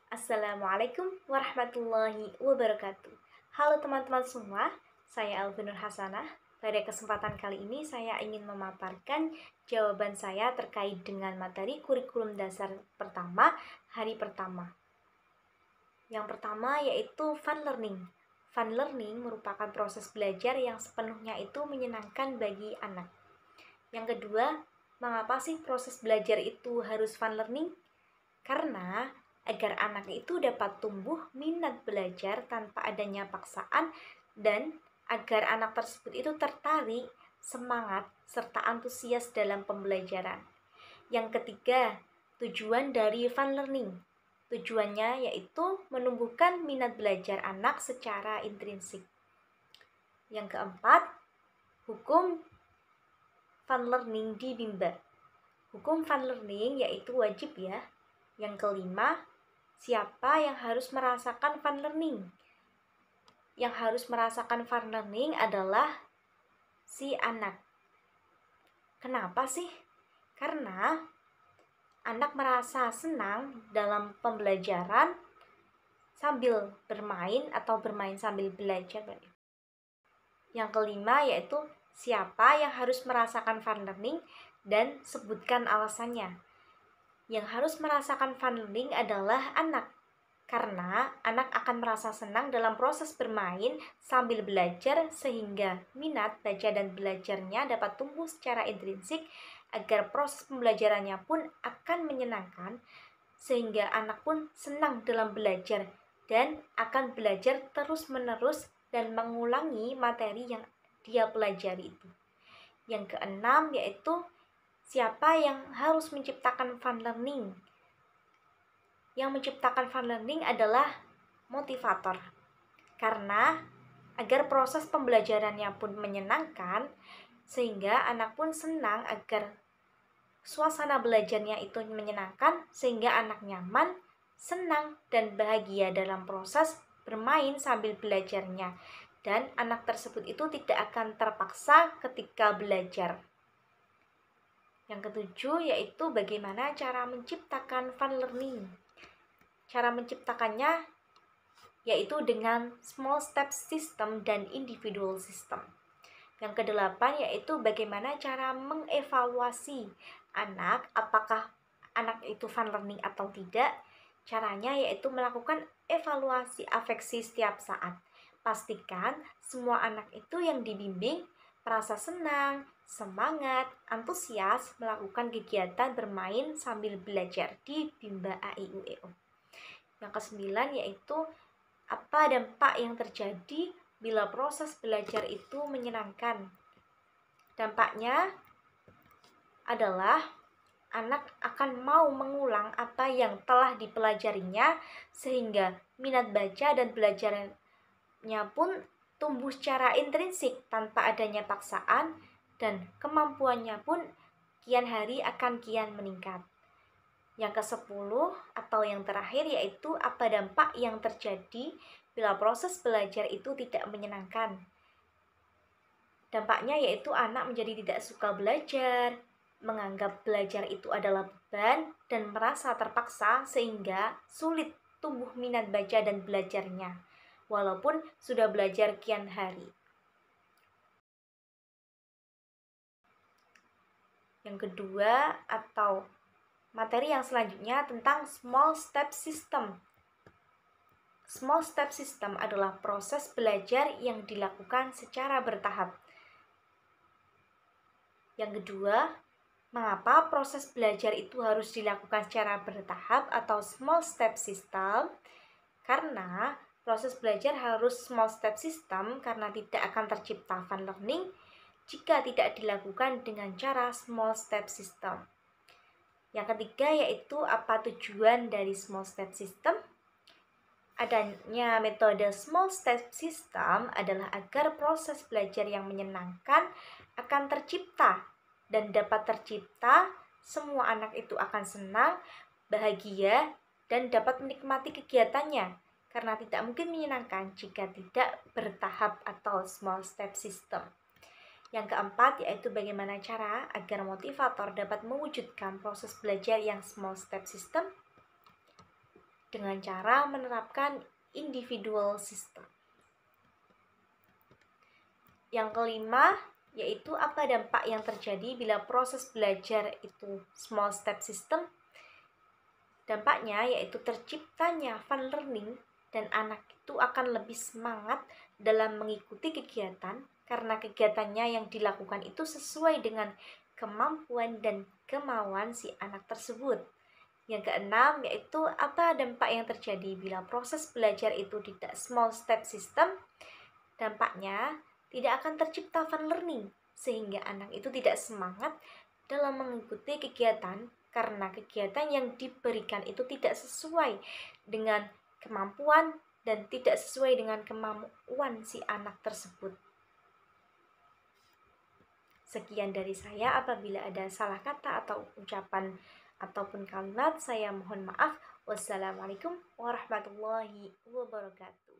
Assalamualaikum warahmatullahi wabarakatuh. Halo teman-teman semua, saya Alvinur Hasanah. Pada kesempatan kali ini saya ingin memaparkan jawaban saya terkait dengan materi kurikulum dasar pertama, hari pertama. Yang pertama yaitu fun learning. Fun learning merupakan proses belajar yang sepenuhnya itu menyenangkan bagi anak. Yang kedua, mengapa sih proses belajar itu harus fun learning? Karena agar anak itu dapat tumbuh minat belajar tanpa adanya paksaan dan agar anak tersebut itu tertarik, semangat, serta antusias dalam pembelajaran. Yang ketiga, tujuan dari fun learning. Tujuannya yaitu menumbuhkan minat belajar anak secara intrinsik. Yang keempat, hukum fun learning di Bimba. Hukum fun learning yaitu wajib ya. Yang kelima, siapa yang harus merasakan fun learning? Yang harus merasakan fun learning adalah si anak. Kenapa sih? Karena anak merasa senang dalam pembelajaran sambil bermain atau bermain sambil belajar. Yang kelima yaitu siapa yang harus merasakan fun learning dan sebutkan alasannya. Yang harus merasakan fun learning adalah anak. Karena anak akan merasa senang dalam proses bermain sambil belajar sehingga minat baca dan belajarnya dapat tumbuh secara intrinsik agar proses pembelajarannya pun akan menyenangkan sehingga anak pun senang dalam belajar dan akan belajar terus-menerus dan mengulangi materi yang dia pelajari itu. Yang keenam yaitu siapa yang harus menciptakan fun learning? Yang menciptakan fun learning adalah motivator. Karena agar proses pembelajarannya pun menyenangkan, sehingga anak pun senang agar suasana belajarnya itu menyenangkan, sehingga anak nyaman, senang, dan bahagia dalam proses bermain sambil belajarnya. Dan anak tersebut itu tidak akan terpaksa ketika belajar. Yang ketujuh yaitu bagaimana cara menciptakan fun learning. Cara menciptakannya yaitu dengan small step system dan individual system. Yang kedelapan yaitu bagaimana cara mengevaluasi anak, apakah anak itu fun learning atau tidak. Caranya yaitu melakukan evaluasi afeksi setiap saat. Pastikan semua anak itu yang dibimbing merasa senang, semangat, antusias melakukan kegiatan bermain sambil belajar di Bimba A-I-U-E-O. Yang kesembilan yaitu apa dampak yang terjadi bila proses belajar itu menyenangkan. Dampaknya adalah anak akan mau mengulang apa yang telah dipelajarinya sehingga minat baca dan belajarnya pun tumbuh secara intrinsik tanpa adanya paksaan dan kemampuannya pun kian hari akan kian meningkat. Yang ke-10 atau yang terakhir yaitu apa dampak yang terjadi bila proses belajar itu tidak menyenangkan. Dampaknya yaitu anak menjadi tidak suka belajar, menganggap belajar itu adalah beban, dan merasa terpaksa sehingga sulit tumbuh minat baca dan belajarnya, walaupun sudah belajar kian hari. Yang kedua atau materi yang selanjutnya tentang small step system. Small step system adalah proses belajar yang dilakukan secara bertahap. Yang kedua, mengapa proses belajar itu harus dilakukan secara bertahap atau small step system? Karena proses belajar harus small step system karena tidak akan tercipta fun learning jika tidak dilakukan dengan cara small step system. Yang ketiga yaitu apa tujuan dari small step system? Adanya metode small step system adalah agar proses belajar yang menyenangkan akan tercipta dan dapat tercipta, semua anak itu akan senang, bahagia, dan dapat menikmati kegiatannya karena tidak mungkin menyenangkan jika tidak bertahap atau small step system. Yang keempat yaitu bagaimana cara agar motivator dapat mewujudkan proses belajar yang small step system. dengan cara menerapkan individual system. Yang kelima, yaitu apa dampak yang terjadi bila proses belajar itu small step system. Dampaknya yaitu terciptanya fun learning dan anak itu akan lebih semangat dalam mengikuti kegiatan karena kegiatannya yang dilakukan itu sesuai dengan kemampuan dan kemauan si anak tersebut. Yang keenam yaitu apa dampak yang terjadi bila proses belajar itu tidak small step system. Dampaknya tidak akan tercipta fun learning sehingga anak itu tidak semangat dalam mengikuti kegiatan karena kegiatan yang diberikan itu tidak sesuai dengan kemampuan dan tidak sesuai dengan kemampuan si anak tersebut. Sekian dari saya. Apabila ada salah kata atau ucapan ataupun kalimat, saya mohon maaf. Wassalamualaikum warahmatullahi wabarakatuh.